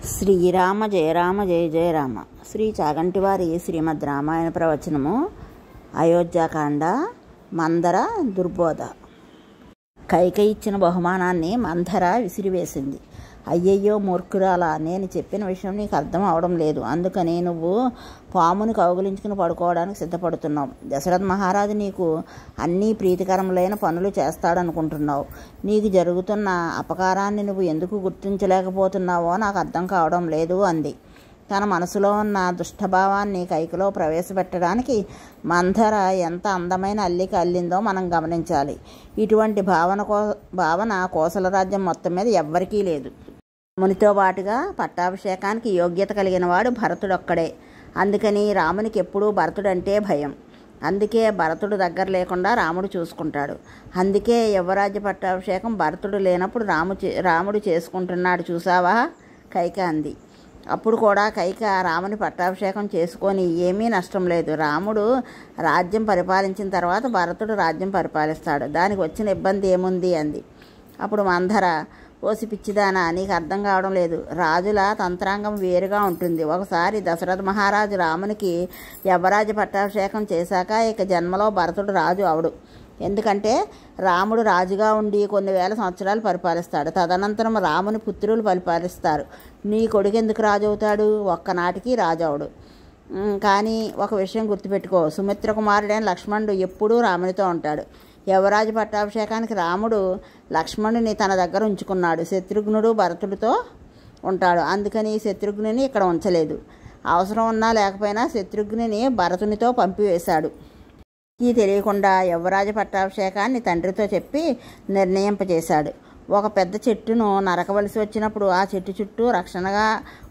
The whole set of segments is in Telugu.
శ్రీరామ జయ రామ జయ జయ రామ. శ్రీ చాగంటివారి శ్రీమద్ రామాయణ ప్రవచనము. అయోధ్యాకాండ. మందర దుర్బోధ. కైకేయి ఇచ్చిన బహుమానాన్ని మందర విసిరివేసింది. అయ్యయ్యో మూర్ఖురాలా, నేను చెప్పిన విషయం నీకు అర్థం అవడం లేదు, అందుకని నువ్వు పాముని కౌగిలించుకుని పడుకోవడానికి సిద్ధపడుతున్నావు. దశరథ మహారాజు నీకు అన్నీ ప్రీతికరములైన పనులు చేస్తాడనుకుంటున్నావు. నీకు జరుగుతున్న అపకారాన్ని నువ్వు ఎందుకు గుర్తించలేకపోతున్నావో నాకు అర్థం కావడం లేదు అంది. తన మనసులో ఉన్న దుష్టభావాన్ని కైకలో ప్రవేశపెట్టడానికి మందర ఎంత అందమైన అల్లిక అల్లిందో మనం గమనించాలి. ఇటువంటి భావన కోసల రాజ్యం మొత్తం మీద ఎవ్వరికీ లేదు. రామునితో పాటుగా పట్టాభిషేకానికి యోగ్యత కలిగిన వాడు భరతుడొక్కడే. అందుకని రామునికి ఎప్పుడూ భరతుడంటే భయం. అందుకే భరతుడు దగ్గర లేకుండా రాముడు చూసుకుంటాడు. అందుకే యువరాజ్య పట్టాభిషేకం భరతుడు లేనప్పుడు రాముడు చేసుకుంటున్నాడు చూసావా, కైక అంది. అప్పుడు కూడా కైక రాముని పట్టాభిషేకం చేసుకొని ఏమీ నష్టం లేదు. రాముడు రాజ్యం పరిపాలించిన తర్వాత భరతుడు రాజ్యం పరిపాలిస్తాడు, దానికి వచ్చిన ఇబ్బంది ఏముంది అంది. అప్పుడు మందర, ఓసి పిచ్చిదానా, నీకు అర్థం కావడం లేదు. రాజుల తంత్రాంగం వేరుగా ఉంటుంది. ఒకసారి దశరథ మహారాజు రామునికి యవరాజ్య పట్టాభిషేకం చేశాక ఇక జన్మలో భరతుడు రాజు అవడు. ఎందుకంటే రాముడు రాజుగా ఉండి కొన్ని వేల సంవత్సరాలు పరిపాలిస్తాడు. తదనంతరం రాముని పుత్రులు పరిపాలిస్తారు. నీ కొడుకు ఎందుకు రాజు అవుతాడు? ఒక్కనాటికి రాజు అవడు. కానీ ఒక విషయం గుర్తుపెట్టుకో, సుమిత్ర కుమారుడైన లక్ష్మణుడు ఎప్పుడూ రామునితో ఉంటాడు. యవరాజు పట్టాభిషేకానికి రాముడు లక్ష్మణుని తన దగ్గర ఉంచుకున్నాడు. శత్రుఘ్నుడు భరతుడితో ఉంటాడు. అందుకని శత్రుఘ్నుని ఇక్కడ ఉంచలేదు. అవసరం ఉన్నా లేకపోయినా శత్రుఘ్నుని భరతునితో పంపివేశాడు. ఈ తెలియకుండా యవరాజు పట్టాభిషేకాన్ని తండ్రితో చెప్పి నిర్ణయింపజేశాడు. ఒక పెద్ద చెట్టును నరకవలసి వచ్చినప్పుడు ఆ చెట్టు చుట్టూ రక్షణగా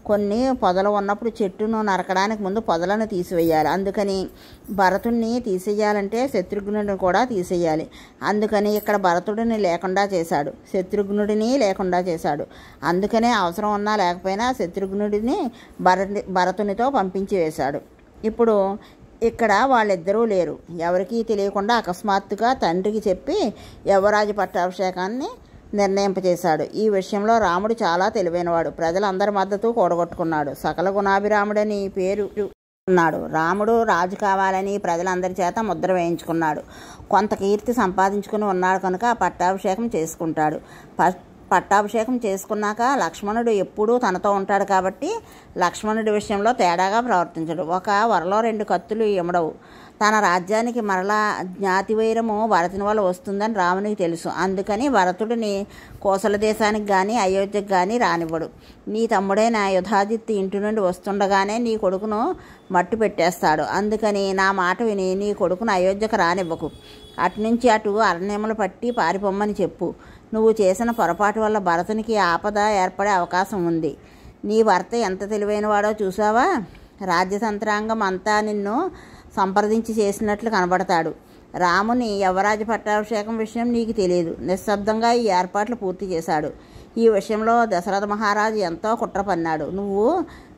కొన్ని పొదలు ఉన్నప్పుడు చెట్టును నరకడానికి ముందు పొదలను తీసివేయాలి. అందుకని భరతుడిని తీసేయాలంటే శత్రుఘ్నుడిని కూడా తీసేయాలి. అందుకని ఇక్కడ భరతుడిని లేకుండా చేశాడు, శత్రుఘ్నుడిని లేకుండా చేశాడు. అందుకనే అవసరం ఉన్నా లేకపోయినా శత్రుఘ్నుడిని భరతునితో పంపించి వేశాడు. ఇప్పుడు ఇక్కడ వాళ్ళిద్దరూ లేరు. ఎవరికీ తెలియకుండా అకస్మాత్తుగా తండ్రికి చెప్పి యవరాజు పట్టాభిషేకాన్ని నిర్ణయింపచేశాడు. ఈ విషయంలో రాముడు చాలా తెలివైనవాడు. ప్రజలందరి మద్దతు కూడగొట్టుకున్నాడు. సకల గుణాభిరాముడని పేరు ఉన్నాడు. రాముడు రాజు కావాలని ప్రజలందరి చేత ముద్ర వేయించుకున్నాడు. కొంత కీర్తి సంపాదించుకుని ఉన్నాడు కనుక పట్టాభిషేకం చేసుకుంటాడు. పట్టాభిషేకం చేసుకున్నాక లక్ష్మణుడు ఎప్పుడూ తనతో ఉంటాడు కాబట్టి లక్ష్మణుడి విషయంలో తేడాగా ప్రవర్తించడు. ఒక వరలో 2 కత్తులు ఇమ్మడవు. తన రాజ్యానికి మరలా జ్ఞాతివైరము భరతుని వల్ల వస్తుందని రామునికి తెలుసు. అందుకని భరతుడిని కోసల దేశానికి కానీ అయోధ్యకు కానీ రానివ్వడు. నీ తమ్ముడైన యుధాజిత్తు ఇంటి నుండి వస్తుండగానే నీ కొడుకును మట్టు పెట్టేస్తాడు. అందుకని నా మాట విని నీ కొడుకును అయోధ్యకు రానివ్వకు. అటునుంచి అటు అరణ్యములు పట్టి పారిపోమ్మని చెప్పు. నువ్వు చేసిన పొరపాటు వల్ల భరతునికి ఆపద ఏర్పడే అవకాశం ఉంది. నీ భర్త ఎంత తెలివైనవాడో చూసావా? రాజ్యతంత్రాంగం అంతా నిన్ను సంప్రదించి చేసినట్లు కనబడతాడు. రాముని యవరాజు పట్టాభిషేకం విషయం నీకు తెలియదు. నిశ్శబ్దంగా ఈ ఏర్పాట్లు పూర్తి చేశాడు. ఈ విషయంలో దశరథ మహారాజు ఎంతో కుట్ర పన్నాడు. నువ్వు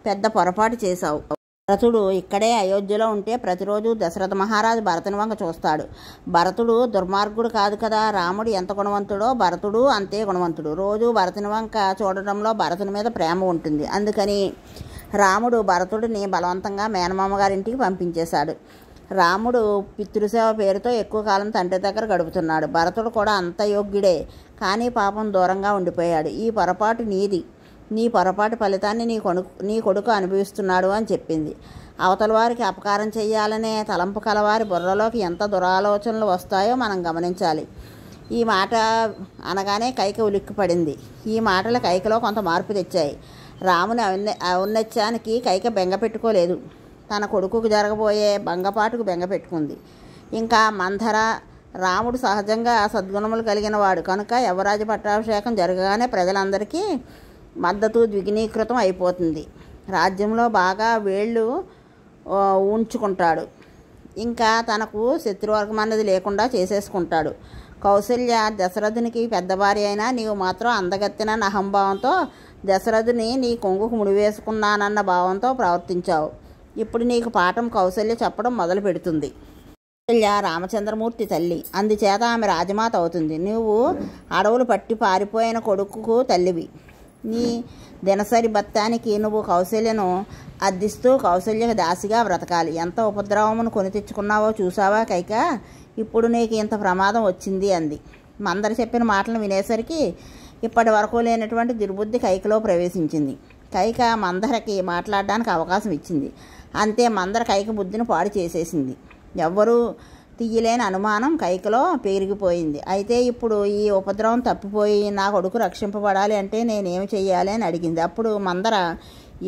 పెద్ద పొరపాటు చేశావు. భరతుడు ఇక్కడే అయోధ్యలో ఉంటే ప్రతిరోజు దశరథ మహారాజు భరతుని వంక చూస్తాడు. భరతుడు దుర్మార్గుడు కాదు కదా. రాముడు ఎంత గుణవంతుడో భరతుడు అంతే గుణవంతుడు. రోజు భరతుని వంక చూడడంలో భరతుని మీద ప్రేమ ఉంటుంది. అందుకని రాముడు భరతుడిని బలవంతంగా మేనమామ గారింటికి పంపించేశాడు. రాముడు పితృసేవ పేరుతో ఎక్కువ కాలం తండ్రి దగ్గర గడుపుతున్నాడు. భరతుడు కూడా అంత యోగ్యుడే, కానీ పాపం దూరంగా ఉండిపోయాడు. ఈ పొరపాటు నీది. నీ పొరపాటు ఫలితాన్ని నీ కొడుకు అనుభవిస్తున్నాడు అని చెప్పింది. అవతల వారికి అపకారం చేయాలనే తలంపు కలవారి బుర్రలోకి ఎంత దురాలోచనలు వస్తాయో మనం గమనించాలి. ఈ మాట అనగానే కైక ఉలిక్కిపడింది. ఈ మాటలు కైకలో కొంత మార్పు తెచ్చాయి. రాముని ఔన్నత్యానికి కైక బెంగ పెట్టుకోలేదు. తన కొడుకుకు జరగబోయే భంగపాటుకు బెంగ పెట్టుకుంది. ఇంకా మందర, రాముడు సహజంగా సద్గుణములు కలిగిన వాడు కనుక యవరాజు పట్టాభిషేకం జరగగానే ప్రజలందరికీ మద్దతు ద్విగుణీకృతం అయిపోతుంది. రాజ్యంలో బాగా వేళ్ళు ఉంచుకుంటాడు. ఇంకా తనకు శత్రువర్గం అన్నది లేకుండా చేసేసుకుంటాడు. కౌసల్య దశరథునికి పెద్ద భార్య అయినా నీవు మాత్రం అందగత్తిన అహంభావంతో దశరథుని నీ కొంగుకు ముడివేసుకున్నానన్న భావంతో ప్రవర్తించావు. ఇప్పుడు నీకు పాఠం కౌసల్య చెప్పడం మొదలు పెడుతుంది. కౌసల్య రామచంద్రమూర్తి తల్లి, అందుచేత ఆమె రాజమాత అవుతుంది. నువ్వు అడవులు పట్టి పారిపోయిన కొడుకుకు తల్లివి. నీ దినసరి భత్తానికి నువ్వు కౌశల్యను అద్దిస్తూ కౌశల్యకు దాసిగా బ్రతకాలి. ఎంత ఉపద్రవమును కొని తెచ్చుకున్నావో చూసావా కైక, ఇప్పుడు నీకు ఇంత ప్రమాదం వచ్చింది అంది. మందర చెప్పిన మాటలు వినేసరికి ఇప్పటి వరకు లేనటువంటి దుర్బుద్ధి కైకలో ప్రవేశించింది. కైక మందరకి మాట్లాడడానికి అవకాశం ఇచ్చింది. అంతే మందర కైక బుద్ధిని పాడు చేసేసింది. ఎవ్వరూ తీయలేని అనుమానం కైకలో పెరిగిపోయింది. అయితే ఇప్పుడు ఈ ఉపద్రవం తప్పిపోయి నా కొడుకు రక్షింపబడాలి అంటే నేనేమి చెయ్యాలి అని అడిగింది. అప్పుడు మందర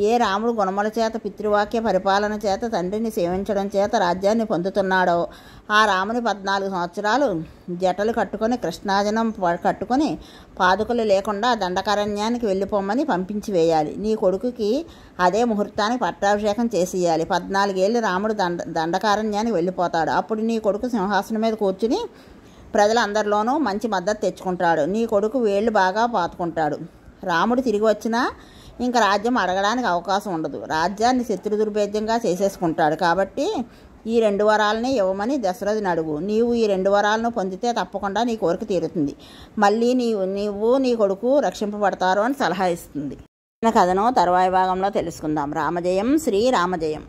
ఏ రాముడు గుణముల చేత పితృవాక్య పరిపాలన చేత తండ్రిని సేవించడం చేత రాజ్యాన్ని పొందుతున్నాడో ఆ రాముని 14 సంవత్సరాలు జటలు కట్టుకొని కృష్ణాజనం కట్టుకొని పాదుకలు లేకుండా దండకారణ్యానికి వెళ్ళిపోమని పంపించి వేయాలి. నీ కొడుకుకి అదే ముహూర్తానికి పట్టాభిషేకం చేసేయాలి. 14 ఏళ్ళు రాముడు దండకారణ్యానికి వెళ్ళిపోతాడు. అప్పుడు నీ కొడుకు సింహాసనం మీద కూర్చుని ప్రజలందరిలోనూ మంచి మద్దతు తెచ్చుకుంటాడు. నీ కొడుకు వేళ్ళు బాగా పాతుకుంటాడు. రాముడు తిరిగి వచ్చినా ఇంకా రాజ్యం అడగడానికి అవకాశం ఉండదు. రాజ్యాన్ని శత్రు దుర్భేద్యంగా చేసేసుకుంటాడు. కాబట్టి ఈ 2 వరాలని ఇవ్వమని దశరథుని అడుగు. నీవు ఈ 2 వరాలను పొందితే తప్పకుండా నీ కోరిక తీరుతుంది. మళ్ళీ నీవు నీ కొడుకు రక్షింపబడతారు అని సలహా ఇస్తుంది. కథను తర్వాయి భాగంలో తెలుసుకుందాం. రామజయం శ్రీరామజయం.